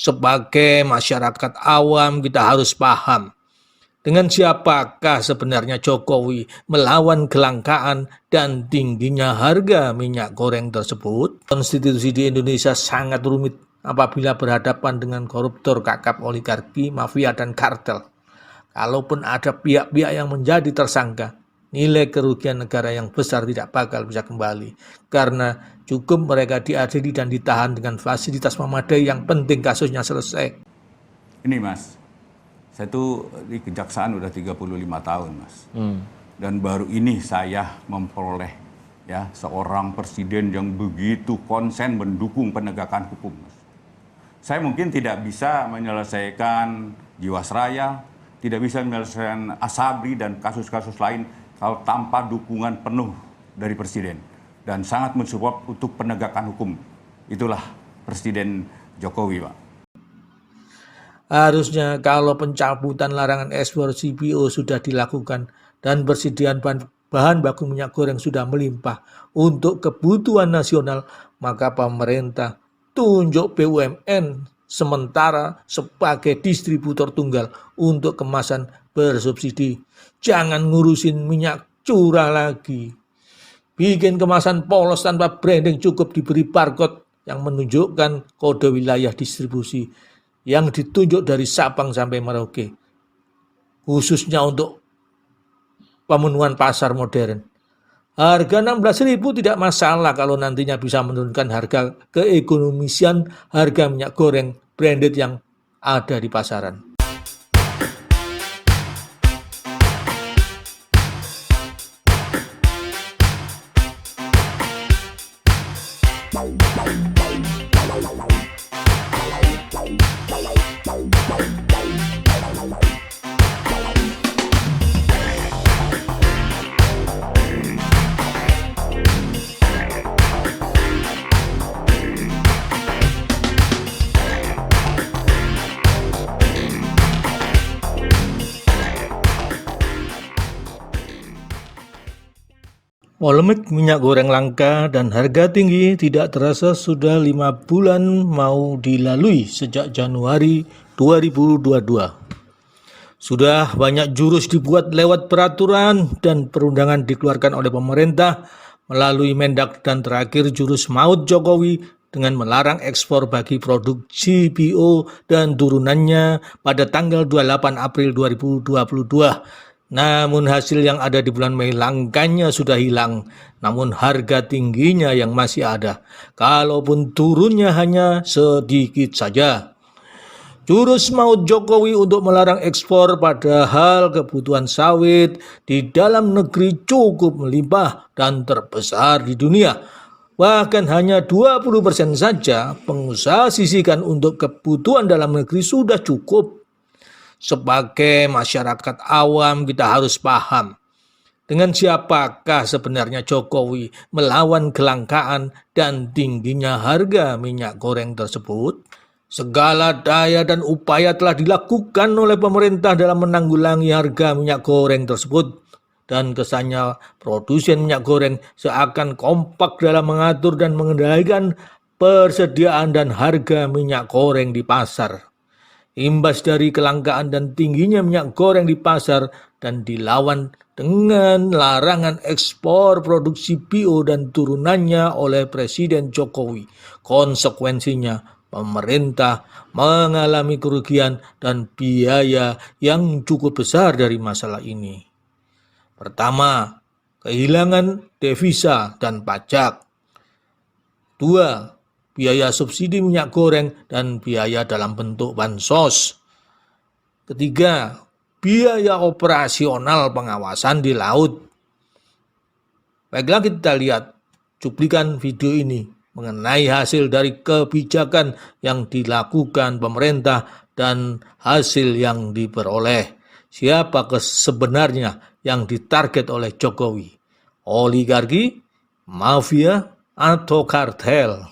Sebagai masyarakat awam kita harus paham dengan siapakah sebenarnya Jokowi melawan kelangkaan dan tingginya harga minyak goreng tersebut. Konstitusi di Indonesia sangat rumit apabila berhadapan dengan koruptor, kakap, oligarki, mafia, dan kartel. Kalaupun ada pihak-pihak yang menjadi tersangka, nilai kerugian negara yang besar tidak bakal bisa kembali karena cukup mereka diadili dan ditahan dengan fasilitas memadai, yang penting kasusnya selesai. Ini Mas, saya tuh di kejaksaan udah 35 tahun Mas. Dan baru ini saya memperoleh ya seorang presiden yang begitu konsen mendukung penegakan hukum Mas. Saya mungkin tidak bisa menyelesaikan Jiwasraya, tidak bisa menyelesaikan Asabri dan kasus-kasus lain kalau tanpa dukungan penuh dari presiden. Dan sangat mensupport untuk penegakan hukum. Itulah Presiden Jokowi, Pak. Harusnya kalau pencabutan larangan ekspor CPO sudah dilakukan dan persediaan bahan baku minyak goreng sudah melimpah untuk kebutuhan nasional, maka pemerintah tunjuk BUMN sementara sebagai distributor tunggal untuk kemasan bersubsidi. Jangan ngurusin minyak curah lagi. Bikin kemasan polos tanpa branding, cukup diberi barcode yang menunjukkan kode wilayah distribusi yang ditunjuk dari Sabang sampai Merauke, khususnya untuk pemenuhan pasar modern. Harga 16.000 tidak masalah kalau nantinya bisa menurunkan harga keekonomisian harga minyak goreng branded yang ada di pasaran. Polemik minyak goreng langka dan harga tinggi tidak terasa sudah 5 bulan mau dilalui sejak Januari 2022. Sudah banyak jurus dibuat lewat peraturan dan perundangan dikeluarkan oleh pemerintah melalui Mendak, dan terakhir jurus maut Jokowi dengan melarang ekspor bagi produk CPO dan turunannya pada tanggal 28 April 2022. Namun hasil yang ada di bulan Mei, langkanya sudah hilang, namun harga tingginya yang masih ada, kalaupun turunnya hanya sedikit saja. Jurus maut Jokowi untuk melarang ekspor padahal kebutuhan sawit di dalam negeri cukup melimpah dan terbesar di dunia. Bahkan hanya 20% saja pengusaha sisihkan untuk kebutuhan dalam negeri sudah cukup. Sebagai masyarakat awam kita harus paham dengan siapakah sebenarnya Jokowi melawan kelangkaan dan tingginya harga minyak goreng tersebut. Segala daya dan upaya telah dilakukan oleh pemerintah dalam menanggulangi harga minyak goreng tersebut, dan kesannya produsen minyak goreng seakan kompak dalam mengatur dan mengendalikan persediaan dan harga minyak goreng di pasar. Imbas dari kelangkaan dan tingginya minyak goreng di pasar dan dilawan dengan larangan ekspor produk CPO dan turunannya oleh Presiden Jokowi. Konsekuensinya pemerintah mengalami kerugian dan biaya yang cukup besar dari masalah ini. Pertama, kehilangan devisa dan pajak. 2. Biaya subsidi minyak goreng dan biaya dalam bentuk bansos. 3. Biaya operasional pengawasan di laut. Baiklah, kita lihat cuplikan video ini mengenai hasil dari kebijakan yang dilakukan pemerintah dan hasil yang diperoleh. Siapa sebenarnya yang ditarget oleh Jokowi? Oligarki, mafia, atau kartel?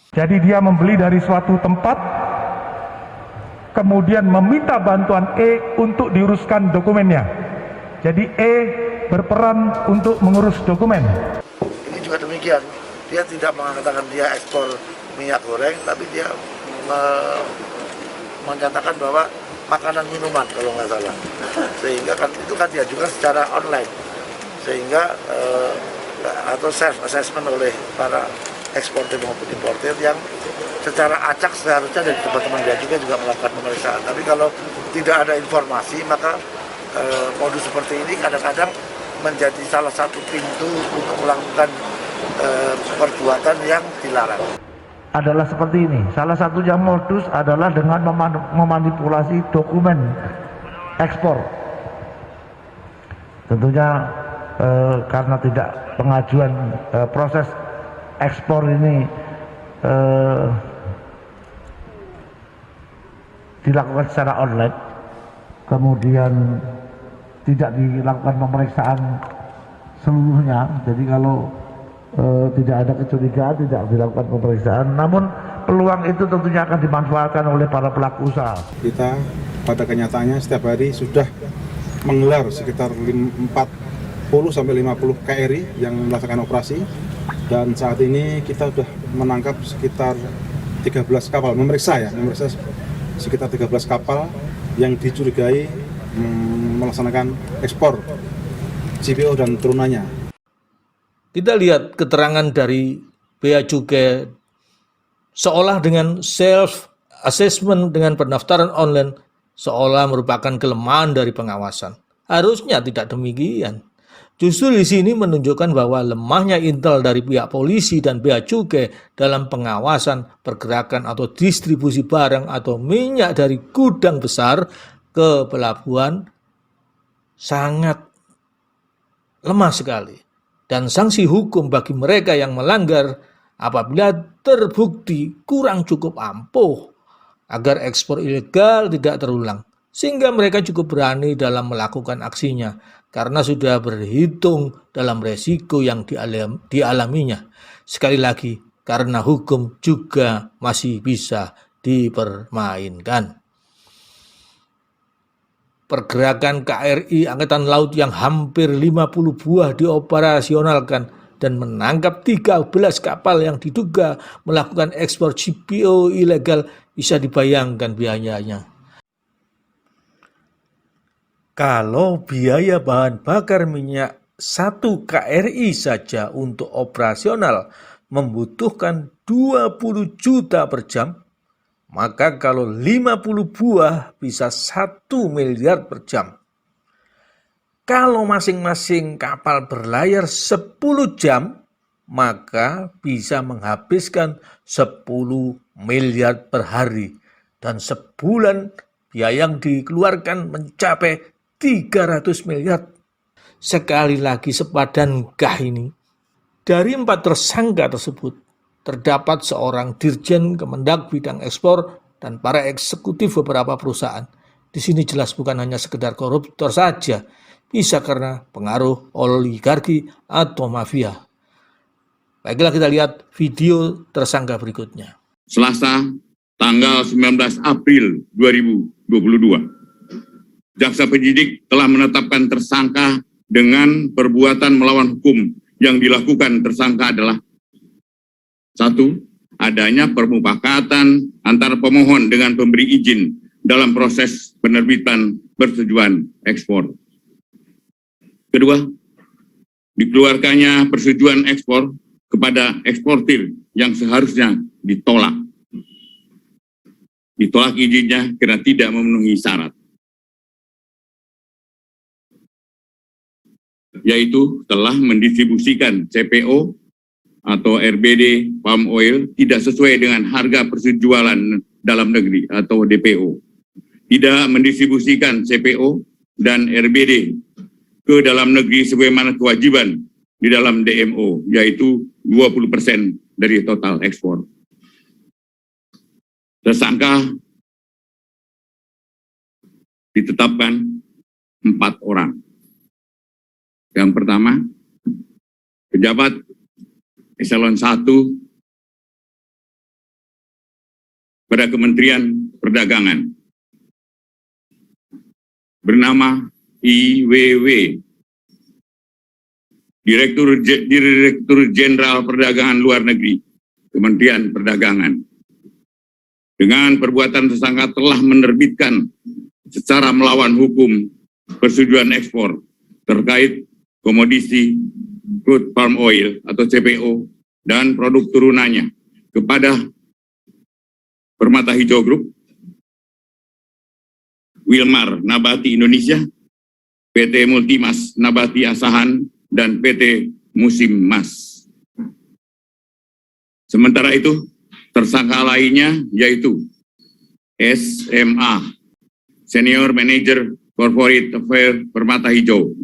Jadi dia membeli dari suatu tempat, kemudian meminta bantuan E untuk diuruskan dokumennya. Jadi E berperan untuk mengurus dokumen. Ini juga demikian, dia tidak mengatakan dia ekspor minyak goreng, tapi dia menyatakan bahwa makanan minuman kalau nggak salah, sehingga kan itu kan diajukan secara online, sehingga atau self assessment oleh para eksportir maupun importir yang secara acak seharusnya dari teman-teman bea cukai juga melakukan pemeriksaan. Tapi kalau tidak ada informasi, maka modus seperti ini kadang-kadang menjadi salah satu pintu untuk melakukan perbuatan yang dilarang. Adalah seperti ini. Salah satu yang modus adalah dengan memanipulasi dokumen ekspor. Tentunya karena tidak pengajuan proses ekspor ini dilakukan secara online, kemudian tidak dilakukan pemeriksaan seluruhnya. Jadi kalau tidak ada kecurigaan, tidak dilakukan pemeriksaan, namun peluang itu tentunya akan dimanfaatkan oleh para pelaku usaha. Kita pada kenyataannya setiap hari sudah menggelar sekitar 40 sampai 50 KRI yang melaksanakan operasi, dan saat ini kita sudah menangkap sekitar 13 kapal, memeriksa sekitar 13 kapal yang dicurigai melaksanakan ekspor CPO dan turunannya. Kita lihat keterangan dari Bea Cukai seolah dengan self-assessment dengan pendaftaran online seolah merupakan kelemahan dari pengawasan. Harusnya tidak demikian. Justru di sini menunjukkan bahwa lemahnya intel dari pihak polisi dan Bea Cukai dalam pengawasan pergerakan atau distribusi barang atau minyak dari gudang besar ke pelabuhan sangat lemah sekali. Dan sanksi hukum bagi mereka yang melanggar apabila terbukti kurang cukup ampuh agar ekspor ilegal tidak terulang. Sehingga mereka cukup berani dalam melakukan aksinya karena sudah berhitung dalam resiko yang dialaminya. Sekali lagi, karena hukum juga masih bisa dipermainkan. Pergerakan KRI Angkatan Laut yang hampir 50 buah dioperasionalkan dan menangkap 13 kapal yang diduga melakukan ekspor CPO ilegal, bisa dibayangkan biayanya. Kalau biaya bahan bakar minyak 1 KRI saja untuk operasional membutuhkan 20 juta per jam, maka kalau 50 buah bisa 1 miliar per jam. Kalau masing-masing kapal berlayar 10 jam, maka bisa menghabiskan 10 miliar per hari. Dan sebulan biaya yang dikeluarkan mencapai 300 miliar. Sekali lagi sepadankah ini? Dari 4 tersangka tersebut, terdapat seorang dirjen Kemendak bidang ekspor dan para eksekutif beberapa perusahaan. Di sini jelas bukan hanya sekedar koruptor saja, bisa karena pengaruh oligarki atau mafia. Baiklah, kita lihat video tersangka berikutnya. Selasa, tanggal 19 April 2022. Jaksa penyidik telah menetapkan tersangka dengan perbuatan melawan hukum. Yang dilakukan tersangka adalah: 1. Adanya permufakatan antara pemohon dengan pemberi izin dalam proses penerbitan persetujuan ekspor. Kedua, dikeluarkannya persetujuan ekspor kepada eksportir yang seharusnya ditolak. Ditolak izinnya karena tidak memenuhi syarat, yaitu telah mendistribusikan CPO atau RBD palm oil tidak sesuai dengan harga persejualan dalam negeri atau DPO, tidak mendistribusikan CPO dan RBD ke dalam negeri sebagaimana kewajiban di dalam DMO, yaitu 20% dari total ekspor. Tersangka ditetapkan 4 orang. Yang pertama, pejabat Eselon 1 pada Kementerian Perdagangan bernama IWW, Direktur Jenderal Perdagangan Luar Negeri, Kementerian Perdagangan. Dengan perbuatan tersangka telah menerbitkan secara melawan hukum persetujuan ekspor terkait komoditi crude palm oil atau CPO dan produk turunannya kepada Permata Hijau Group, Wilmar Nabati Indonesia, PT Multimas Nabati Asahan, dan PT Musim Mas. Sementara itu, tersangka lainnya yaitu SMA, Senior Manager Corporate Affairs Permata Hijau.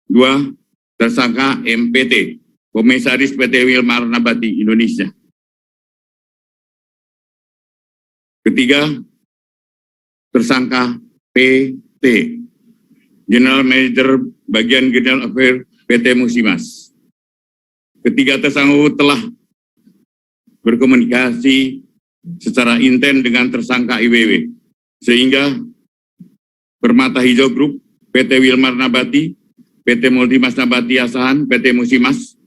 2. Tersangka MPT, Komisaris PT Wilmar Nabati Indonesia. 3. Tersangka PT, General Manager Bagian General Affairs PT Musimas. 3 tersangka telah berkomunikasi secara intens dengan tersangka IWW, sehingga Permata Hijau Group, PT Wilmar Nabati, PT Multimas Nabati Asahan, PT Musimas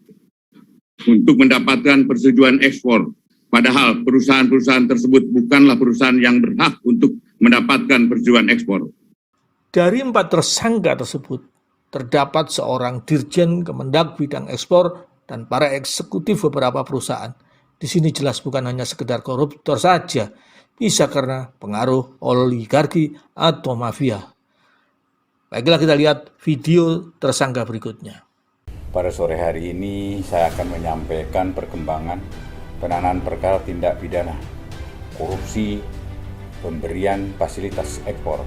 untuk mendapatkan persetujuan ekspor. Padahal perusahaan-perusahaan tersebut bukanlah perusahaan yang berhak untuk mendapatkan persetujuan ekspor. Dari 4 tersangka tersebut, terdapat seorang Dirjen Kemendak bidang ekspor dan para eksekutif beberapa perusahaan. Di sini jelas bukan hanya sekedar koruptor saja, bisa karena pengaruh oligarki atau mafia. Baiklah, kita lihat video tersangka berikutnya. Pada sore hari ini saya akan menyampaikan perkembangan penanganan perkara tindak pidana korupsi pemberian fasilitas ekspor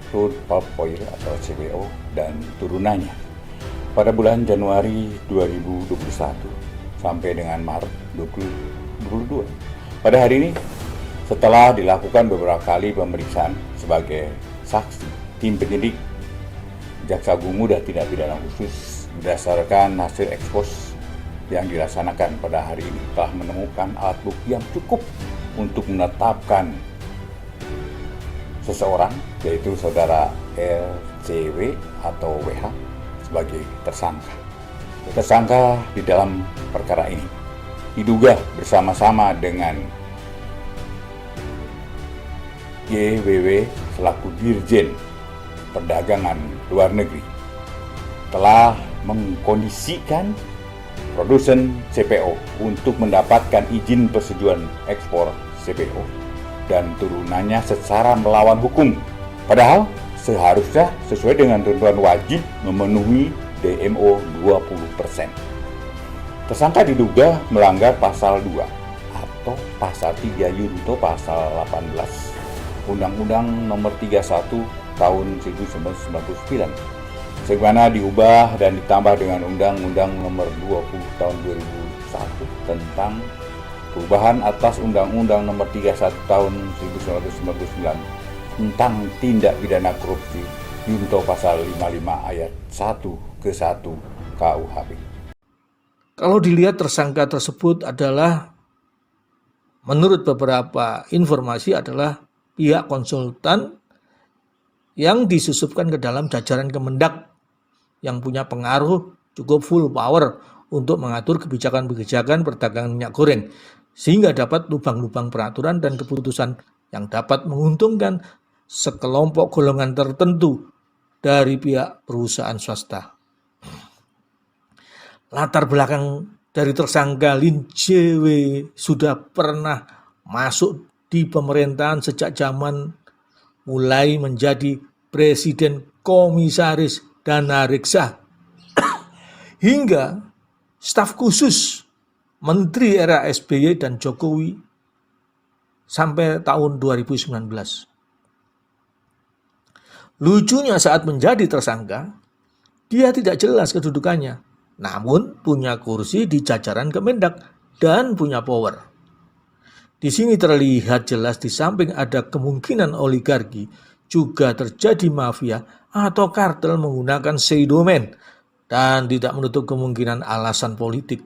crude palm oil atau CPO dan turunannya pada bulan Januari 2021 sampai dengan Maret 2022. Pada hari ini, setelah dilakukan beberapa kali pemeriksaan sebagai saksi, tim penyidik Jaksa Agung Muda Tindak Pidana Khusus berdasarkan hasil ekspos yang dilaksanakan pada hari ini telah menemukan alat bukti yang cukup untuk menetapkan seseorang, yaitu saudara LCW atau WH sebagai tersangka. Tersangka di dalam perkara ini diduga bersama-sama dengan YWW selaku Dirjen Perdagangan Luar Negeri telah mengkondisikan produsen CPO untuk mendapatkan izin persetujuan ekspor CPO dan turunannya secara melawan hukum. Padahal seharusnya sesuai dengan ketentuan wajib memenuhi DMO 20%. Tersangka diduga melanggar pasal 2 atau pasal 3 Yunto pasal 18 Undang-Undang Nomor 31 tahun 1999, sebagaimana diubah dan ditambah dengan Undang-Undang Nomor 20 tahun 2001 tentang perubahan atas Undang-Undang Nomor 31 tahun 1999 tentang tindak pidana korupsi Yunto pasal 55 ayat 1 ke 1 KUHP. Kalau dilihat tersangka tersebut adalah, menurut beberapa informasi, adalah pihak konsultan yang disusupkan ke dalam jajaran Kemendak yang punya pengaruh cukup full power untuk mengatur kebijakan-kebijakan perdagangan minyak goreng, sehingga dapat lubang-lubang peraturan dan keputusan yang dapat menguntungkan sekelompok golongan tertentu dari pihak perusahaan swasta. Latar belakang dari tersangka Lin JW sudah pernah masuk di pemerintahan sejak zaman mulai menjadi Presiden Komisaris Dana Reksa hingga staf khusus Menteri era SBY dan Jokowi sampai tahun 2019. Lucunya saat menjadi tersangka, dia tidak jelas kedudukannya, namun punya kursi di jajaran Kemendak dan punya power. Di sini terlihat jelas di samping ada kemungkinan oligarki, juga terjadi mafia atau kartel menggunakan pseudomen dan tidak menutup kemungkinan alasan politik.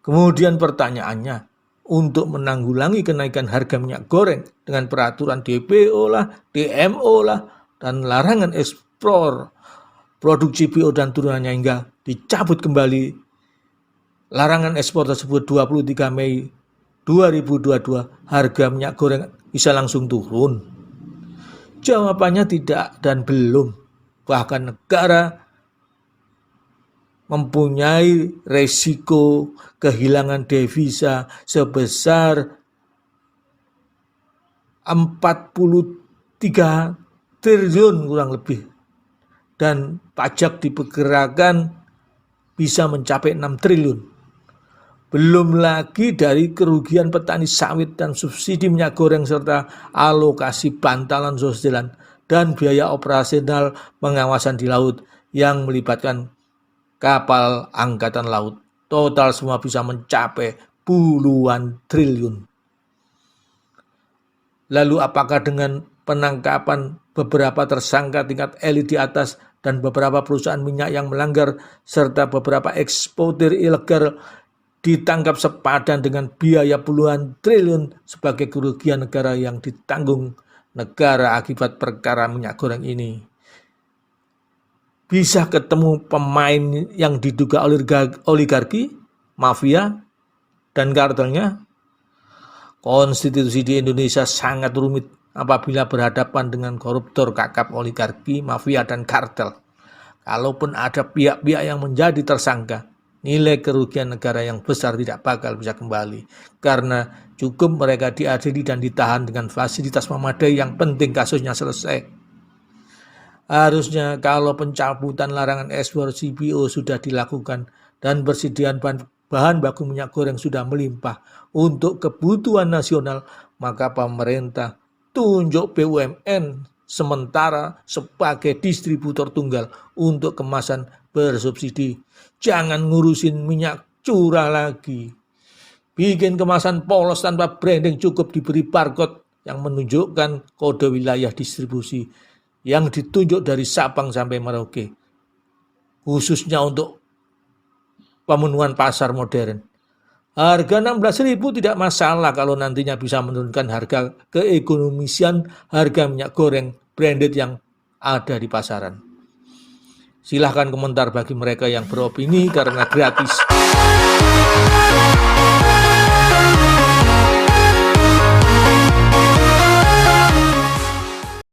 Kemudian pertanyaannya, untuk menanggulangi kenaikan harga minyak goreng dengan peraturan DPO lah, DMO lah, dan larangan ekspor produk CPO dan turunannya hingga dicabut kembali larangan ekspor tersebut 23 Mei 2022 harga minyak goreng bisa langsung turun? Jawabannya tidak dan belum. Bahkan negara mempunyai resiko kehilangan devisa sebesar 43 triliun kurang lebih. Dan pajak diperkirakan bisa mencapai 6 triliun. Belum lagi dari kerugian petani sawit dan subsidi minyak goreng serta alokasi bantalan sosial dan biaya operasional pengawasan di laut yang melibatkan kapal angkatan laut. Total semua bisa mencapai puluhan triliun. Lalu apakah dengan penangkapan beberapa tersangka tingkat elit di atas dan beberapa perusahaan minyak yang melanggar serta beberapa eksportir ilegal ditangkap sepadan dengan biaya puluhan triliun sebagai kerugian negara yang ditanggung negara akibat perkara minyak goreng ini? Bisa ketemu pemain yang diduga oligarki, mafia, dan kartelnya? Konstitusi di Indonesia sangat rumit apabila berhadapan dengan koruptor, kakap, oligarki, mafia, dan kartel. Kalaupun ada pihak-pihak yang menjadi tersangka, nilai kerugian negara yang besar tidak bakal bisa kembali. Karena cukup mereka diadili dan ditahan dengan fasilitas memadai, yang penting kasusnya selesai. Harusnya kalau pencabutan larangan ekspor CPO sudah dilakukan dan persediaan bahan baku minyak goreng sudah melimpah untuk kebutuhan nasional, maka pemerintah tunjuk BUMN sementara sebagai distributor tunggal untuk kemasan bersubsidi. Jangan ngurusin minyak curah lagi. Bikin kemasan polos tanpa branding, cukup diberi barcode yang menunjukkan kode wilayah distribusi yang ditunjuk dari Sabang sampai Merauke. Khususnya untuk pemenuhan pasar modern. Harga 16.000 tidak masalah kalau nantinya bisa menurunkan harga keekonomisian harga minyak goreng branded yang ada di pasaran. Silahkan komentar bagi mereka yang beropini karena gratis.